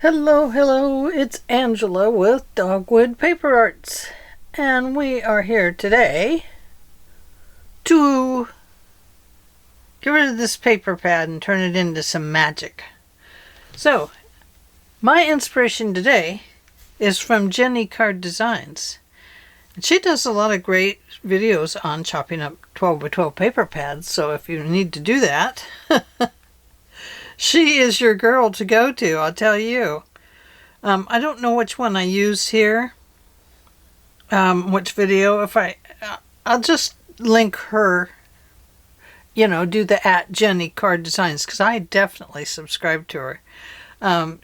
Hello, it's Angela with Dogwood Paper Arts, and we are here today to get rid of this paper pad and turn it into some magic. So, my inspiration today is from Jenny Card Designs. And she does a lot of great videos on chopping up 12 by 12 paper pads, so if you need to do that, she is your girl to go to, I'll tell you. I don't know which one I use here, which video. I'll just link her, do the @Jenny Card Designs, because I definitely subscribe to her.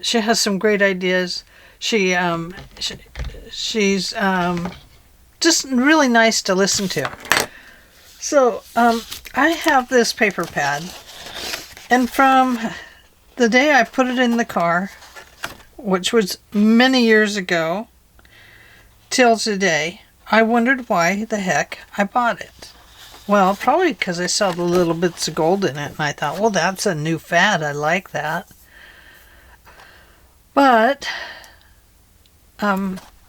She has some great ideas. She's just really nice to listen to. So, I have this paper pad, and from the day I put it in the car, which was many years ago, till today, I wondered why the heck I bought it. Well, probably because I saw the little bits of gold in it, and I thought, well, that's a new fad. I like that. But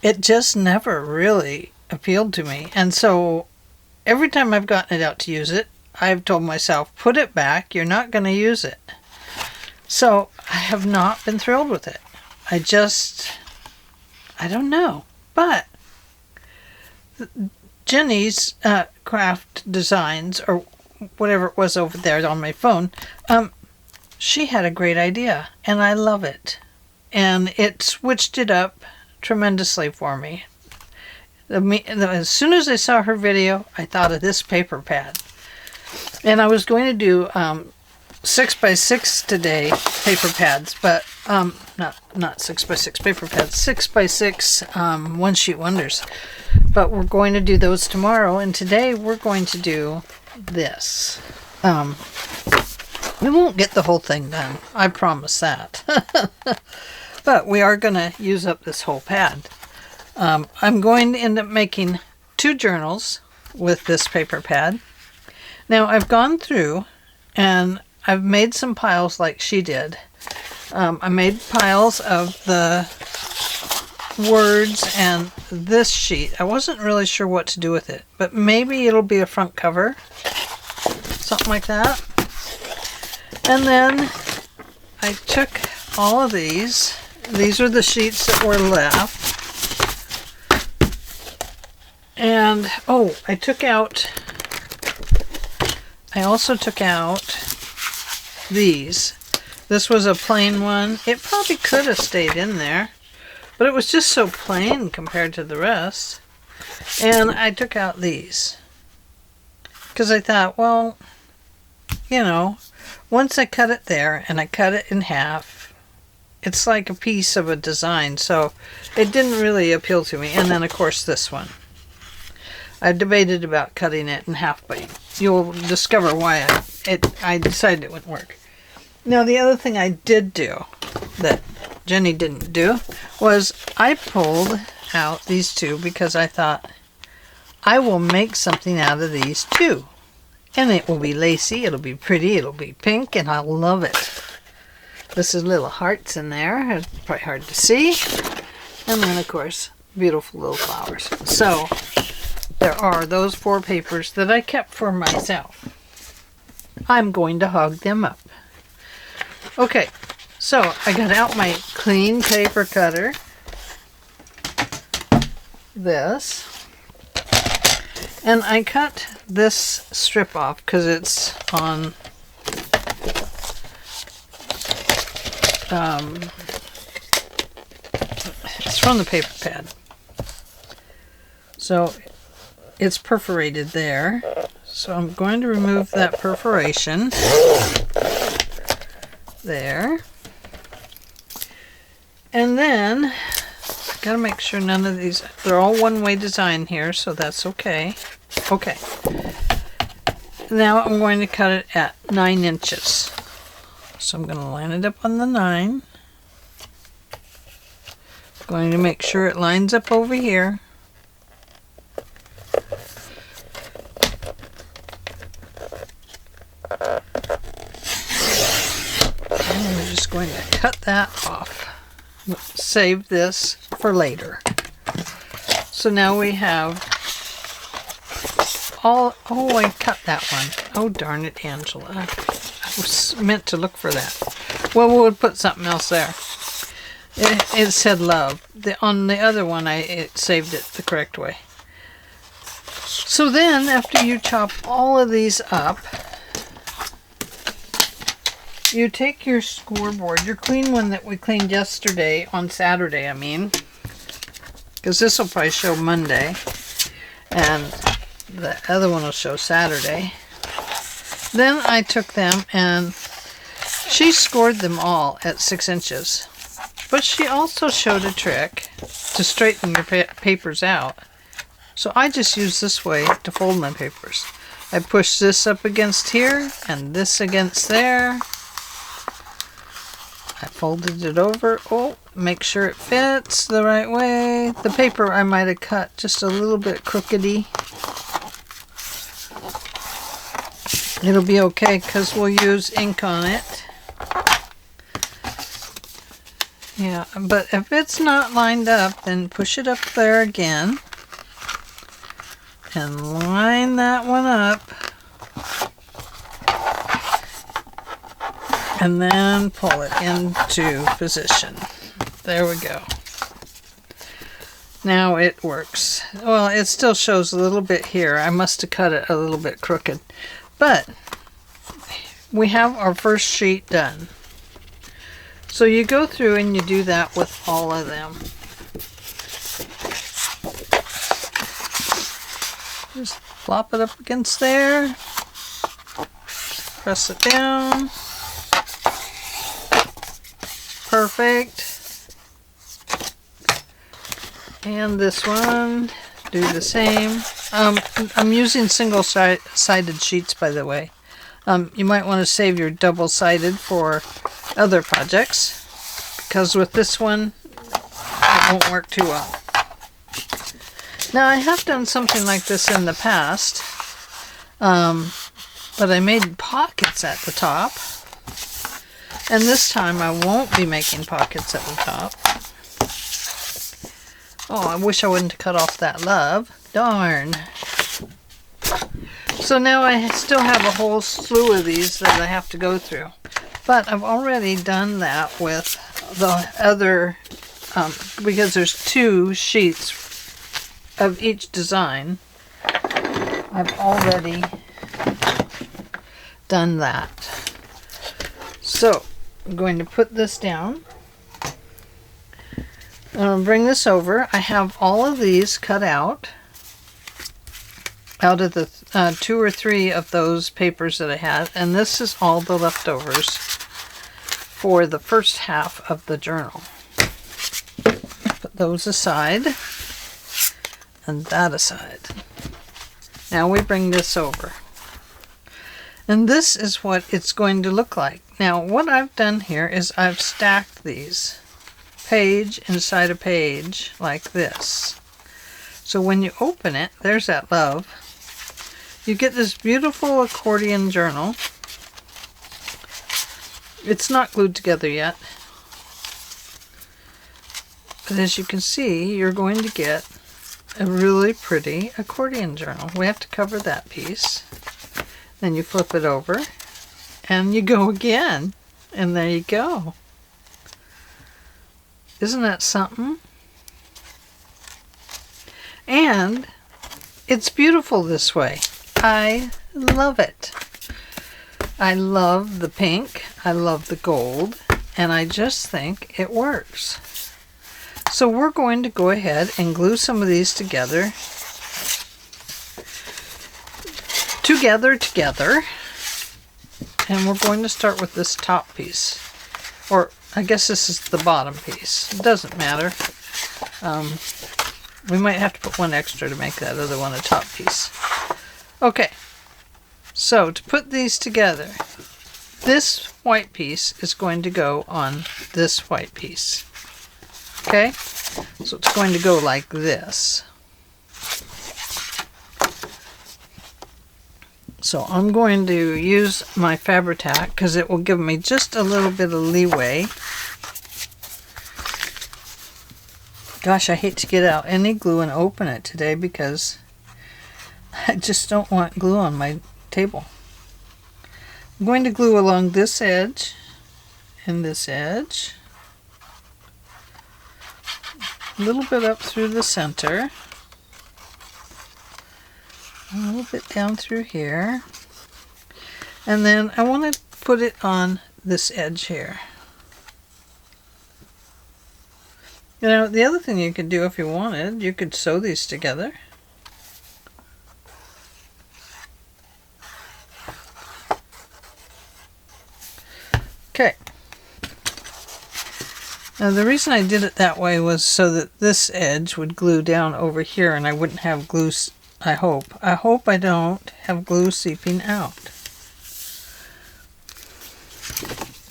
it just never really appealed to me. And so every time I've gotten it out to use it, I've told myself, put it back. You're not going to use it. So I have not been thrilled with it. I don't know. But Jenny's craft designs, or whatever it was over there on my phone, she had a great idea, and I love it. And it switched it up tremendously for me. As soon as I saw her video, I thought of this paper pad. And I was going to do 6x6 today paper pads, but not 6x6 paper pads, 6x6 one sheet wonders. But we're going to do those tomorrow, and today we're going to do this. We won't get the whole thing done, I promise that. But we are going to use up this whole pad. I'm going to end up making 2 journals with this paper pad. Now I've gone through and I've made some piles like she did. I made piles of the words and this sheet. I wasn't really sure what to do with it, but maybe it'll be a front cover, something like that. And then I took all of these. These are the sheets that were left. And, I also took out these. This was a plain one. It probably could have stayed in there, but it was just so plain compared to the rest. And I took out these because I thought, well, once I cut it there and I cut it in half, it's like a piece of a design, so it didn't really appeal to me. And then, of course, this one. I debated about cutting it in half, but you'll discover why I decided it wouldn't work. Now, the other thing I did do that Jenny didn't do was I pulled out these 2 because I thought I will make something out of these 2. And it will be lacy, it'll be pretty, it'll be pink, and I'll love it. This is little hearts in there. It's probably hard to see. And then, of course, beautiful little flowers. So there are those 4 papers that I kept for myself. I'm going to hog them up. Okay, so I got out my clean paper cutter. This. And I cut this strip off because it's on it's from the paper pad. So it's perforated there. So I'm going to remove that perforation there. And then I gotta make sure none of these, they're all one-way design here, so that's okay. Okay. Now I'm going to cut it at 9 inches. So I'm going to line it up on the 9. Going to make sure it lines up over here. And we're just going to cut that off. save this for later. So now we have all, oh, I cut that one. Oh, darn it, Angela. I was meant to look for that. Well, we'll put something else there. It said love. On the other one, it saved it the correct way. So then, after you chop all of these up, you take your scoreboard, your clean one that we cleaned yesterday, on Saturday, I mean, because this will probably show Monday, and the other one will show Saturday. Then I took them, and she scored them all at 6 inches. But she also showed a trick to straighten your papers out. So I just use this way to fold my papers. I push this up against here, and this against there. I folded it over. Oh, make sure it fits the right way. The paper I might have cut just a little bit crookedy. It'll be okay because we'll use ink on it. Yeah, but if it's not lined up, then push it up there again. And line that one up. And then pull it into position. There we go. Now it works. Well, it still shows a little bit here. I must have cut it a little bit crooked. But we have our first sheet done. So you go through and you do that with all of them. Just flop it up against there. Press it down. Perfect. And this one, do the same. I'm using single-sided sheets, by the way. You might want to save your double-sided for other projects, because with this one, it won't work too well. Now, I have done something like this in the past, but I made pockets at the top. And this time I won't be making pockets at the top. Oh, I wish I wouldn't have cut off that love. Darn. So now I still have a whole slew of these that I have to go through. But I've already done that with the other, because there's 2 sheets of each design. I've already done that. So I'm going to put this down. I'm going to bring this over. I have all of these cut out of the 2 or 3 of those papers that I had, and this is all the leftovers for the first half of the journal. Put those aside and that aside. Now we bring this over. And this is what it's going to look like. Now, what I've done here is I've stacked these page inside a page like this. So when you open it, there's that love. You get this beautiful accordion journal. It's not glued together yet. But as you can see, you're going to get a really pretty accordion journal. We have to cover that piece. Then you flip it over and you go again, and there you go. Isn't that something? And it's beautiful this way. I love it. I love the pink, I love the gold, and I just think it works. So we're going to go ahead and glue some of these together. And we're going to start with this top piece, or I guess this is the bottom piece. It doesn't matter. We might have to put one extra to make that other one a top piece. Okay, so to put these together, this white piece is going to go on this white piece. Okay, so it's going to go like this. So I'm going to use my Fabri-Tac because it will give me just a little bit of leeway. Gosh, I hate to get out any glue and open it today because I just don't want glue on my table. I'm going to glue along this edge and this edge. A little bit up through the center. A little bit down through here. And then I want to put it on this edge here. You know, the other thing you could do if you wanted, you could sew these together. Okay. Now the reason I did it that way was so that this edge would glue down over here and I wouldn't have glue, I hope. I hope I don't have glue seeping out.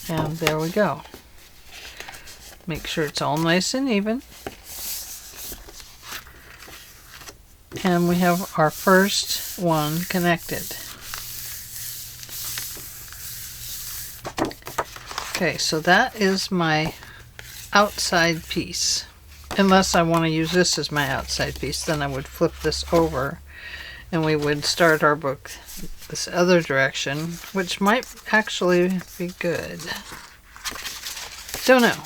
And there we go. Make sure it's all nice and even. And we have our first one connected. Okay, so that is my outside piece. Unless I want to use this as my outside piece, then I would flip this over and we would start our book this other direction, which might actually be good. Don't know.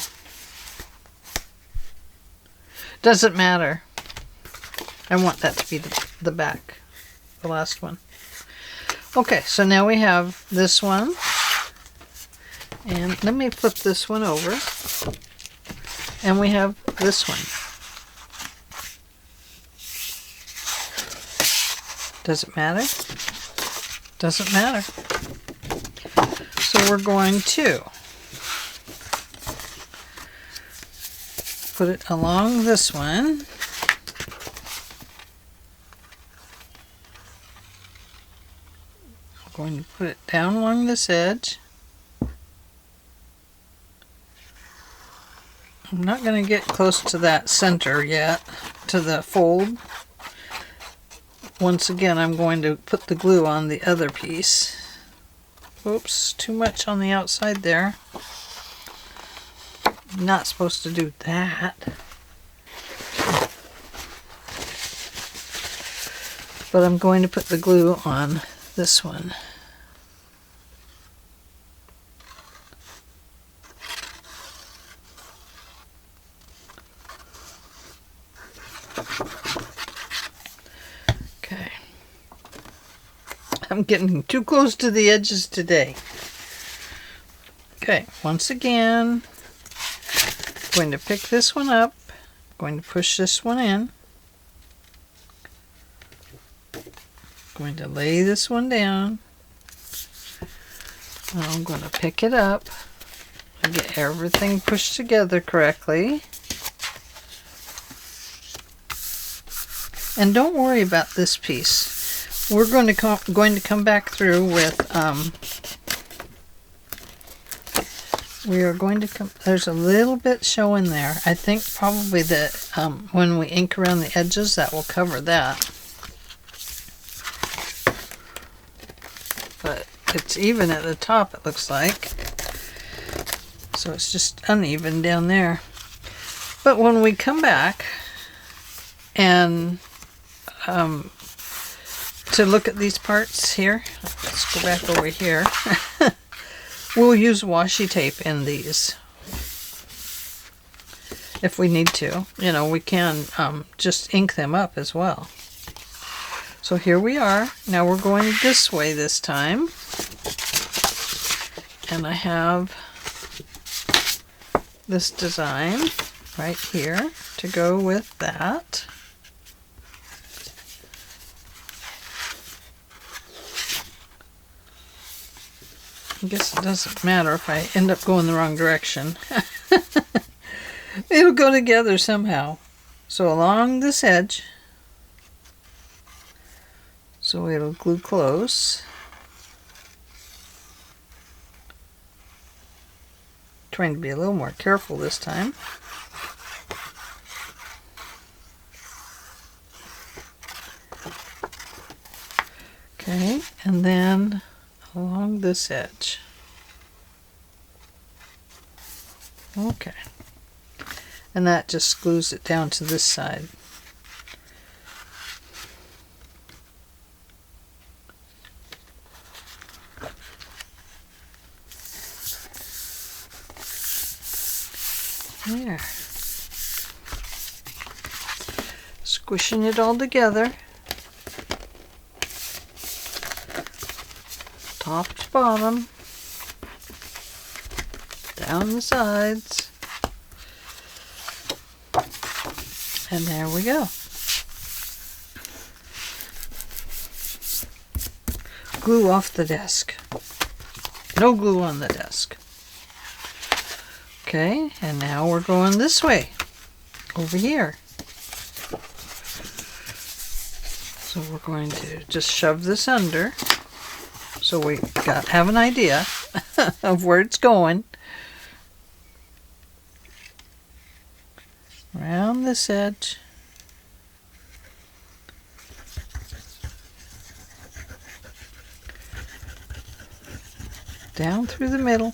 Doesn't matter. I want that to be the back, the last one. Okay, so now we have this one. And let me flip this one over. And we have this one. Does it matter? Doesn't matter. So we're going to put it along this one. I'm going to put it down along this edge. I'm not going to get close to that center yet, to the fold. Once again, I'm going to put the glue on the other piece. Oops, too much on the outside there. I'm not supposed to do that. But I'm going to put the glue on this one. Okay. I'm getting too close to the edges today. Okay, once again, I'm going to pick this one up, going to push this one in, going to lay this one down, and I'm going to pick it up and get everything pushed together correctly. And don't worry about this piece. We're going to come back through with we are going to come. There's a little bit showing there. I think probably that when we ink around the edges, that will cover that. But it's even at the top, it looks like. So it's just uneven down there. But when we come back and to look at these parts here, let's go back over here. We'll use washi tape in these if we need to. You know, we can just ink them up as well. So here we are. Now we're going this way this time. And I have this design right here to go with that. I guess it doesn't matter if I end up going the wrong direction. It'll go together somehow. So along this edge, so it'll glue close. Trying to be a little more careful this time. Okay, and then along this edge. Okay. and that just glues it down to this side. There. Squishing it all together. Top to bottom. Down the sides. And there we go. Glue off the desk. No glue on the desk. Okay, and now we're going this way, over here. So we're going to just shove this under, so we have an idea of where it's going. Around this edge. Down through the middle.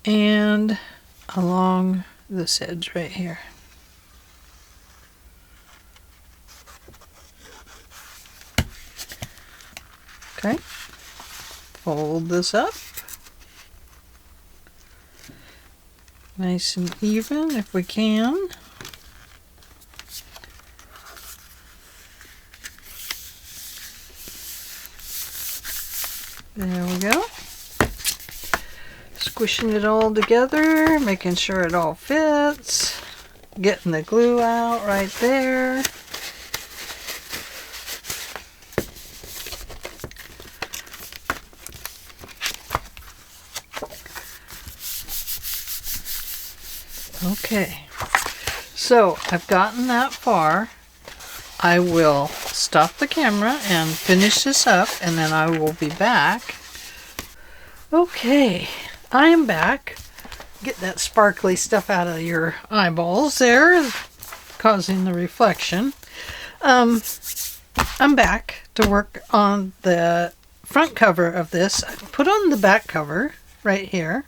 And along this edge right here. Okay, fold this up. Nice and even if we can. There we go. Squishing it all together, making sure it all fits, getting the glue out right there. Okay, so I've gotten that far. I will stop the camera and finish this up, and then I will be back. Okay. I am back. Get that sparkly stuff out of your eyeballs there, causing the reflection. I'm back to work on the front cover of this. I put on the back cover right here,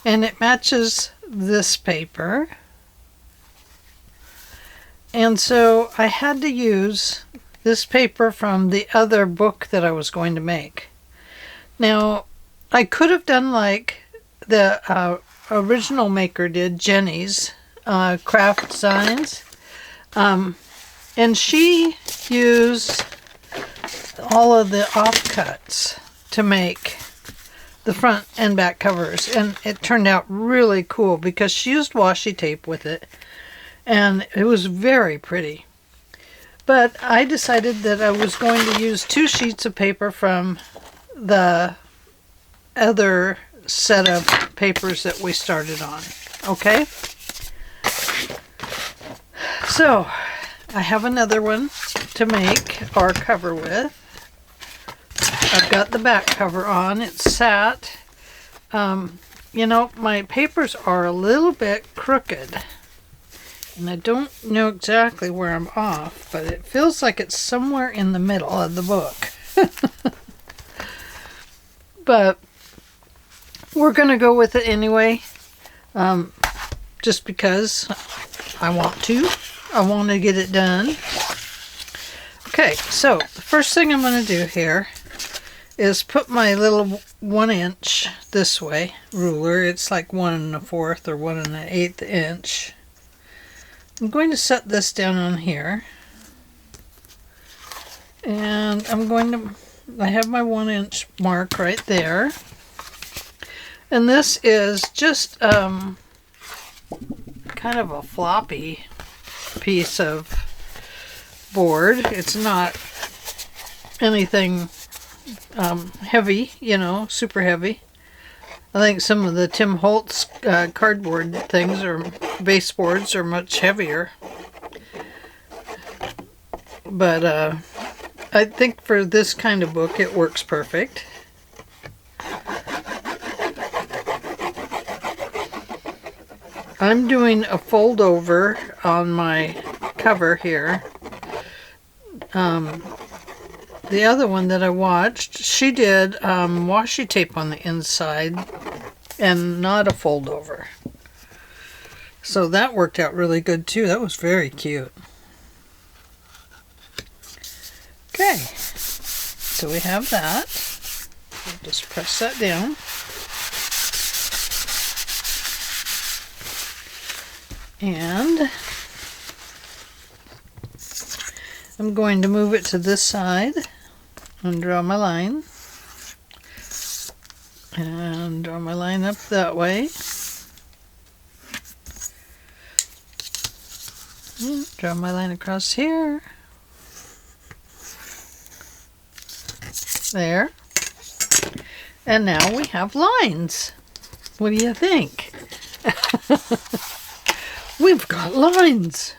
and it matches this paper. And so I had to use this paper from the other book that I was going to make. Now, I could have done like the original maker did, Jenny's craft designs, and she used all of the offcuts to make the front and back covers, and it turned out really cool because she used washi tape with it, and it was very pretty. But I decided that I was going to use 2 sheets of paper from the other set of papers that we started on. Okay, so I have another one to make our cover with. I've got the back cover on. It's sat. You know, my papers are a little bit crooked, and I don't know exactly where I'm off, but it feels like it's somewhere in the middle of the book. But we're going to go with it anyway, just because I want to. I want to get it done. Okay, so the first thing I'm going to do here is put my little 1" this way ruler. It's like 1 1/4 or 1 1/8 inch. I'm going to set this down on here, and I have my 1" mark right there. And this is just kind of a floppy piece of board. It's not anything heavy, you know, super heavy. I think some of the Tim Holtz cardboard things or baseboards are much heavier. But I think for this kind of book it works perfect. I'm doing a fold over on my cover here. The other one that I watched, she did washi tape on the inside and not a fold over. So that worked out really good too. That was very cute. Okay, so we have that. We'll just press that down. And I'm going to move it to this side and draw my line. And draw my line up that way. Draw my line across here. There. And now we have lines. What do you think? We've got lines.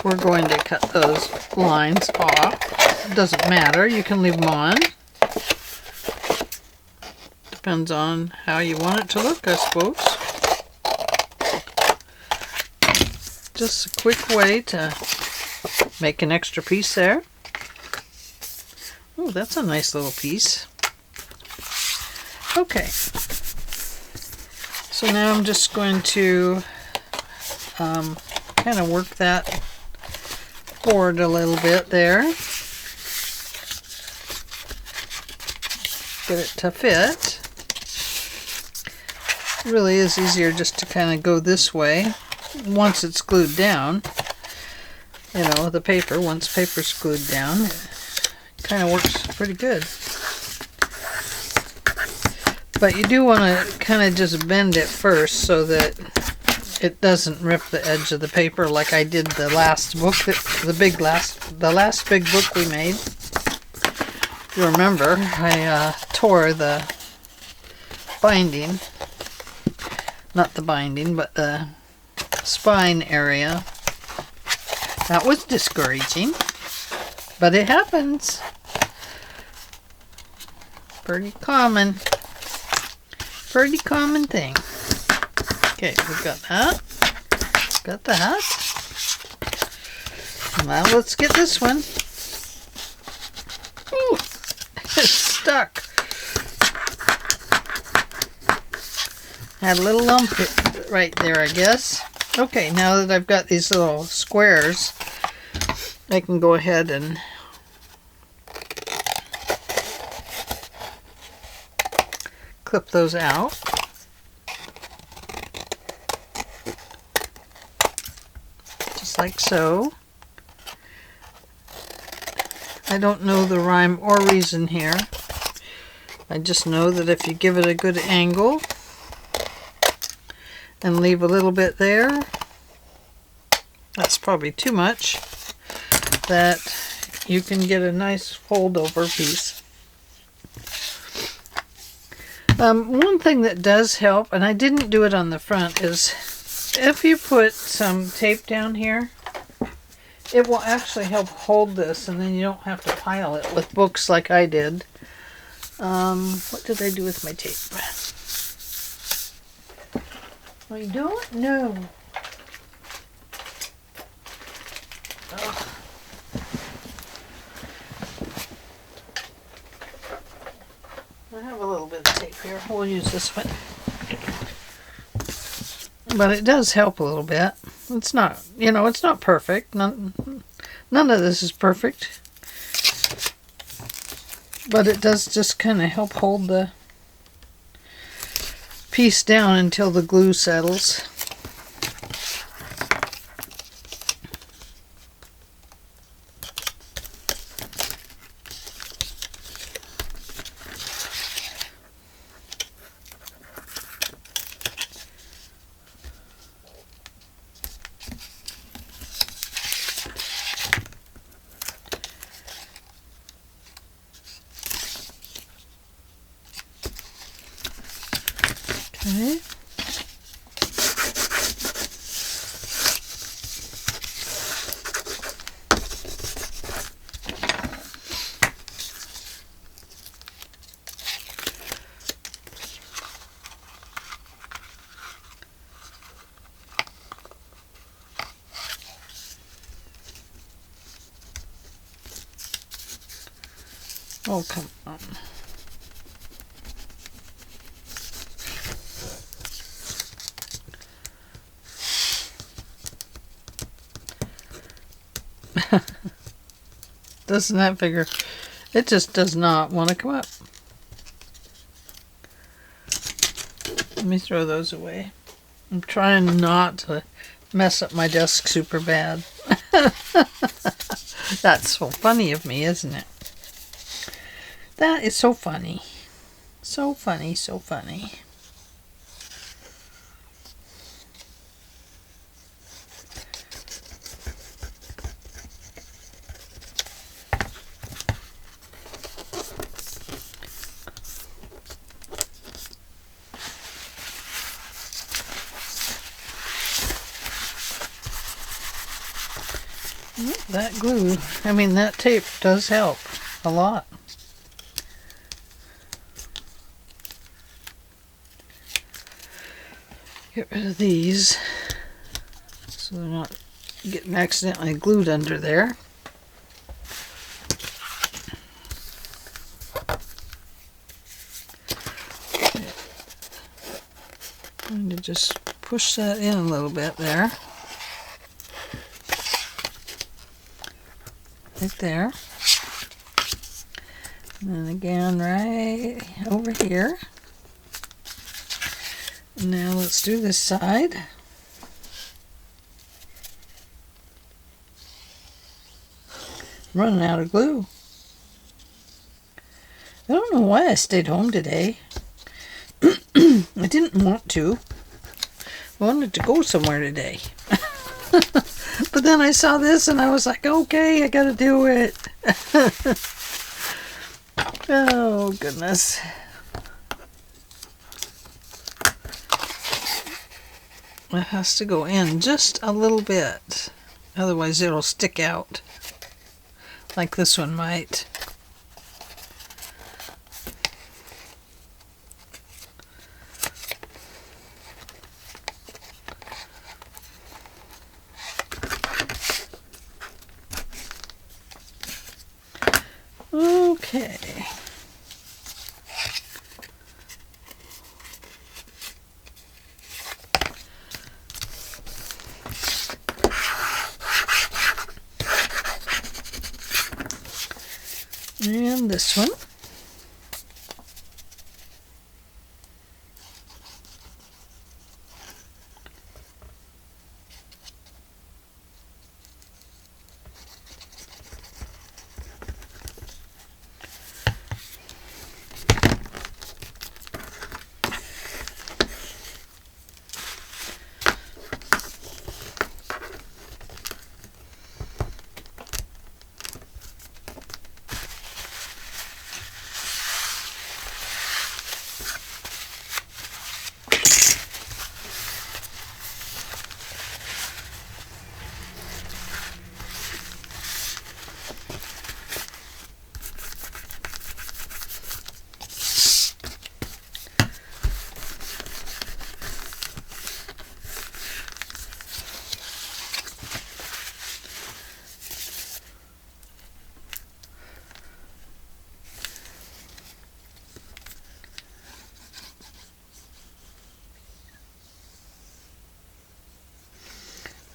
We're going to cut those lines off. It doesn't matter. You can leave them on. Depends on how you want it to look, I suppose. Just a quick way to make an extra piece there. Oh, that's a nice little piece. Okay. So now I'm just going to kind of work that forward a little bit there. Get it to fit. It really is easier just to kind of go this way once it's glued down. You know, the paper, once paper's glued down, it kind of works pretty good. But you do want to kind of just bend it first so that it doesn't rip the edge of the paper like I did the last book, the last big book we made. If you remember, I tore the binding, not the binding, but the spine area. That was discouraging, but it happens. Pretty common thing. Okay, we've got that. Got that. Now let's get this one. Ooh, it's stuck. Had a little lump right there, I guess. Okay, now that I've got these little squares, I can go ahead and clip those out. Just like so. I don't know the rhyme or reason here. I just know that if you give it a good angle and leave a little bit there, that's probably too much, that you can get a nice fold over piece. One thing that does help, and I didn't do it on the front, is if you put some tape down here, it will actually help hold this, and then you don't have to pile it with books like I did. What did I do with my tape? I don't know. Ugh. I have a little bit of tape here. We'll use this one. But it does help a little bit. It's not, you know, it's not perfect. None of this is perfect. But it does just kind of help hold the piece down until the glue settles. Okay. Oh, come on. Doesn't that figure? It just does not want to come up. Let me throw those away. I'm trying not to mess up my desk super bad. That's so funny of me, isn't it? That is so funny. So funny, so funny. That glue, that tape does help a lot. Get rid of these so they're not getting accidentally glued under there. I'm going to just push that in a little bit there. Right there. And then again right over here. And now let's do this side. I'm running out of glue. I don't know why I stayed home today. I didn't want to. I wanted to go somewhere today. But then I saw this and I was like, okay, I gotta do it. Oh, goodness. It has to go in just a little bit. Otherwise it'll stick out. Like this one might. Okay. And this one.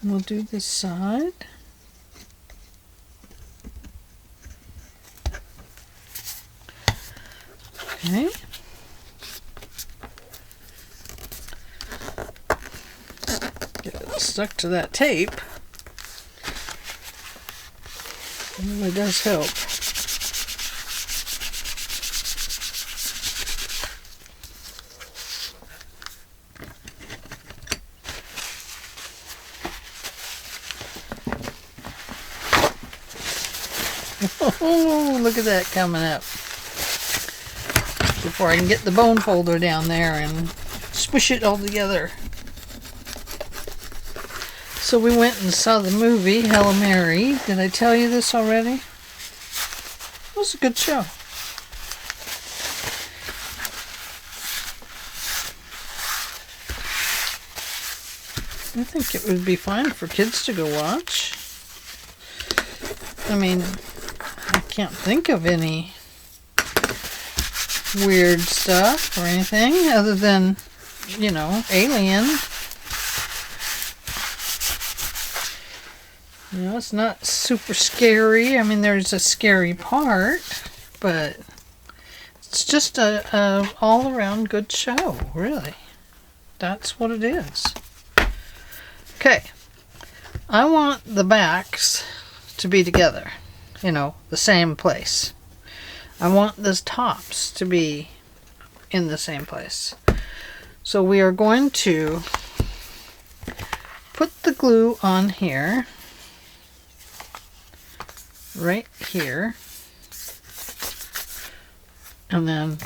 We'll do this side. Okay. Get it stuck to that tape. It really does help. Oh, look at that coming up. Before I can get the bone folder down there and squish it all together. So we went and saw the movie, Hail Mary. Did I tell you this already? It was a good show. I think it would be fine for kids to go watch. I can't think of any weird stuff or anything other than, Alien. You know, it's not super scary. I mean, there's a scary part, but it's just a all-around good show, really. That's what it is. Okay. I want the backs to be together, you know, the same place. I want the tops to be in the same place. So we are going to put the glue on here, right here, and then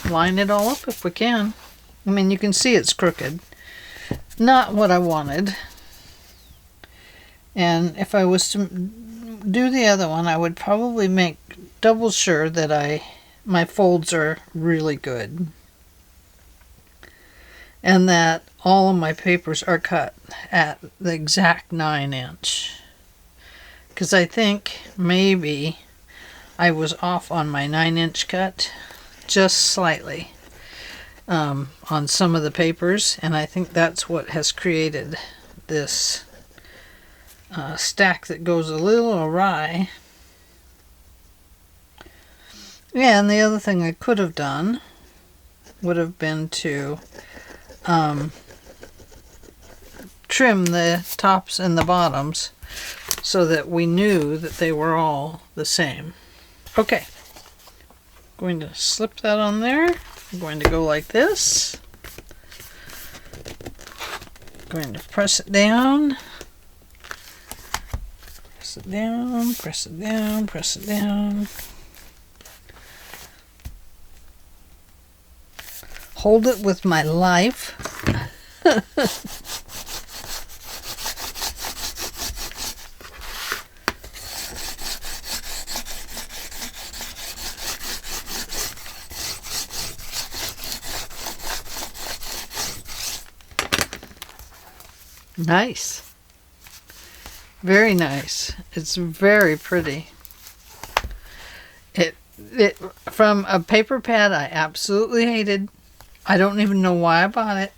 line it all up if we can. I mean, you can see it's crooked. Not what I wanted. And if I was to do the other one, I would probably make double sure that my folds are really good. And that all of my papers are cut at the exact 9-inch. Because I think maybe I was off on my 9-inch cut just slightly on some of the papers, and I think that's what has created this stack that goes a little awry. Yeah, and the other thing I could have done would have been to trim the tops and the bottoms so that we knew that they were all the same. Okay, going to slip that on there. I'm going to go like this. Going to press it down. Press it down, press it down, press it down. Hold it with my life. Nice. Very nice. It's very pretty. It from a paper pad I absolutely hated. I don't even know why I bought it,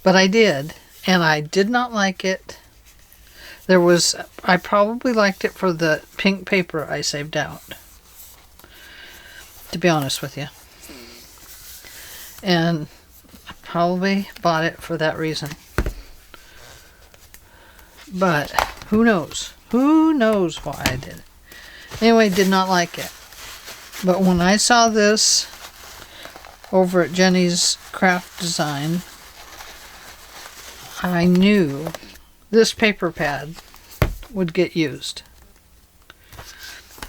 but I did, and I did not like it. I probably liked it for the pink paper I saved out, to be honest with you. And I probably bought it for that reason. But who knows? Who knows why I did it? Anyway, did not like it. But when I saw this over at Jenny's Craft Design, I knew this paper pad would get used.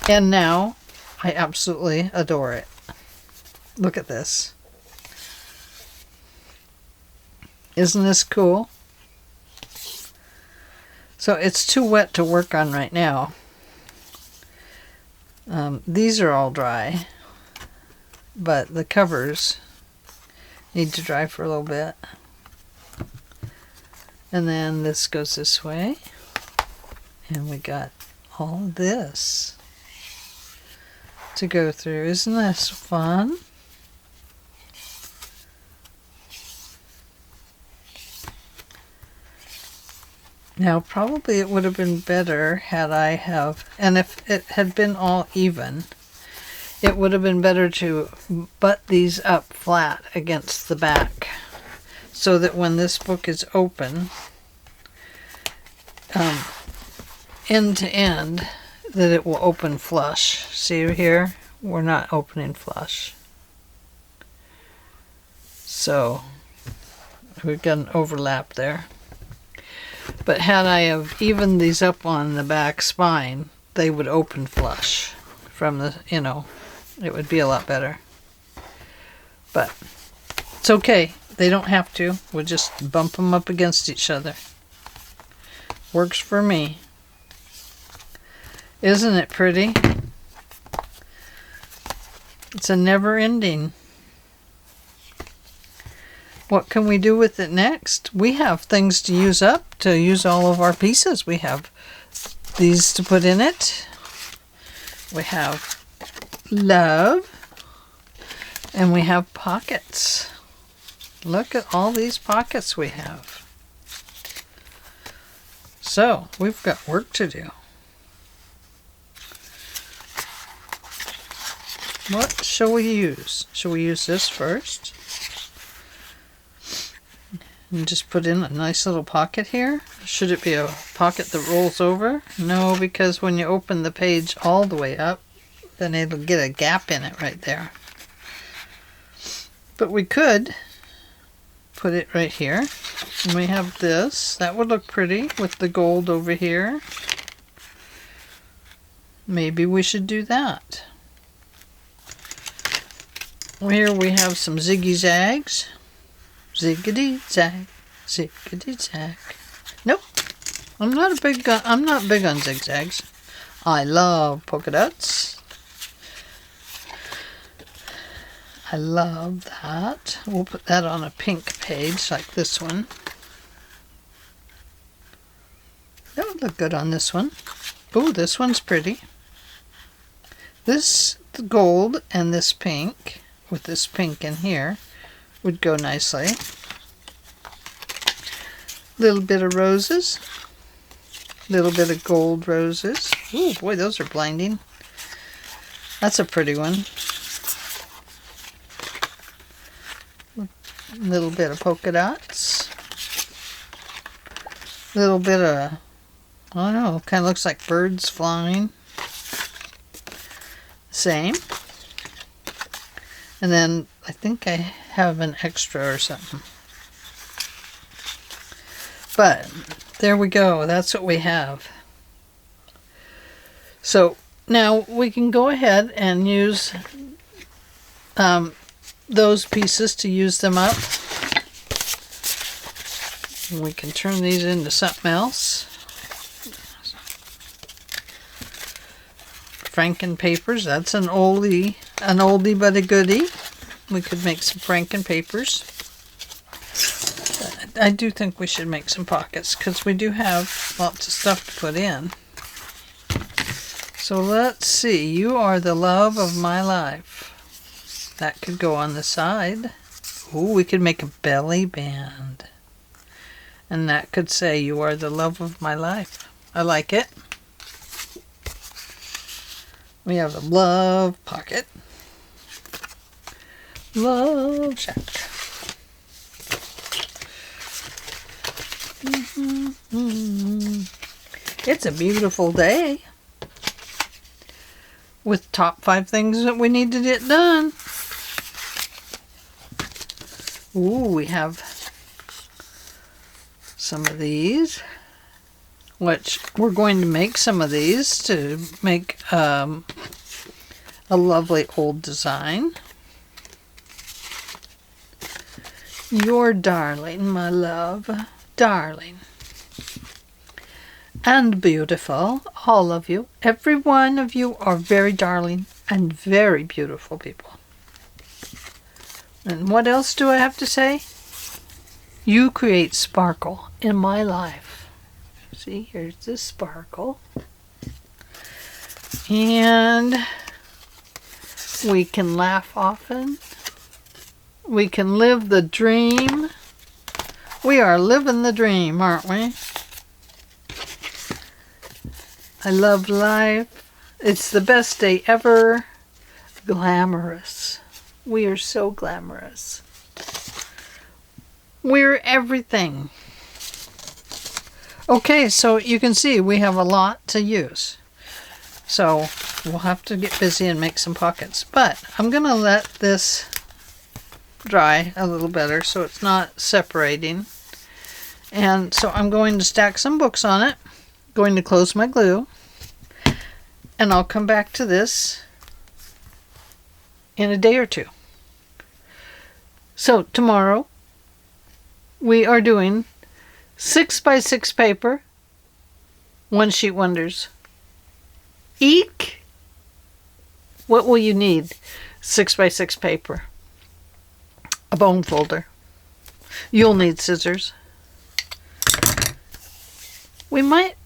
And now I absolutely adore it. Look at this. Isn't this cool? So it's too wet to work on right now. These are all dry, but the covers need to dry for a little bit. And then this goes this way, and we got all of this to go through. Isn't this fun? Now, probably it would have been better had and if it had been all even, it would have been better to butt these up flat against the back so that when this book is open, end to end, that it will open flush. See here? We're not opening flush. So, we've got an overlap there. But had I have evened these up on the back spine, they would open flush from the, it would be a lot better. But it's okay. They don't have to. We'll just bump them up against each other. Works for me. Isn't it pretty? It's a never ending. What can we do with it next? We have things to use up, to use all of our pieces. We have these to put in it. We have love. And we have pockets. Look at all these pockets we have. So we've got work to do. What shall we use? Shall we use this first? And just put in a nice little pocket here. Should it be a pocket that rolls over? No, because when you open the page all the way up, then it'll get a gap in it right there. But we could put it right here. And we have this. That would look pretty with the gold over here. Maybe we should do that. Here we have some ziggy zags. Ziggity zag, ziggity zag. Nope, I'm not big on zigzags. I love polka dots. I love that. We'll put that on a pink page like this one. That would look good on this one. Oh, this one's pretty. This gold and this pink, with this pink in here, would go nicely. Little bit of roses. Little bit of gold roses. Oh boy, those are blinding. That's a pretty one. Little bit of polka dots. Little bit of, I don't know, kind of looks like birds flying. Same. And then I think I have an extra or something. But there we go. That's what we have. So now we can go ahead and use those pieces to use them up. We can turn these into something else. Franken papers. That's an oldie but a goodie. We could make some Franken papers. I do think we should make some pockets because we do have lots of stuff to put in. So let's see. You are the love of my life. That could go on the side. Ooh, we could make a belly band. And that could say, you are the love of my life. I like it. We have a love pocket. Love shack. It's a beautiful day. With top 5 things that we need to get done. Ooh, we have some of these, which we're going to make some of these to make a lovely old design. You're darling, my love, darling. And beautiful, all of you. Every one of you are very darling and very beautiful people. And what else do I have to say? You create sparkle in my life. See, here's the sparkle. And we can laugh often. We can live the dream. We are living the dream, aren't we? I love life. It's the best day ever. Glamorous. We are so glamorous. We're everything. Okay, so you can see we have a lot to use. So we'll have to get busy and make some pockets. But I'm going to let this dry a little better so it's not separating. And so I'm going to stack some books on it. Going to close my glue. And I'll come back to this in a day or two. So tomorrow we are doing 6x6 paper, 1-sheet wonders. Eek! What will you need? 6x6 paper. A bone folder. You'll need scissors. We might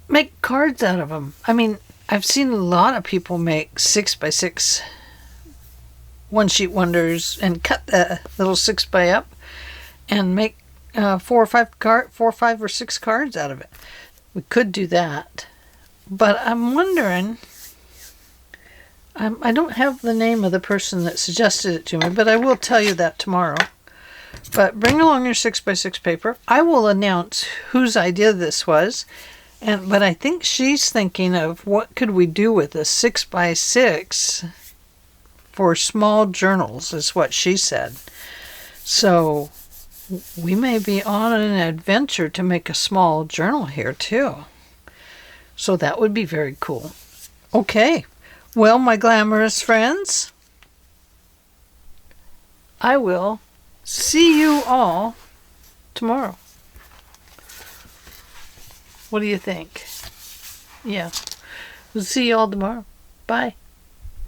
make cards out of them. I mean, I've seen a lot of people make 6x6 1-sheet wonders and cut the little 6x up and make 4 or 5 or 6 cards out of it. We could do that. But I'm wondering, I don't have the name of the person that suggested it to me, but I will tell you that tomorrow. But bring along your 6x6 paper. I will announce whose idea this was. But I think she's thinking of what could we do with a 6x6 for small journals, is what she said. So we may be on an adventure to make a small journal here too. So that would be very cool. Okay. Well, my glamorous friends, I will see you all tomorrow. What do you think? Yeah. We'll see you all tomorrow. Bye.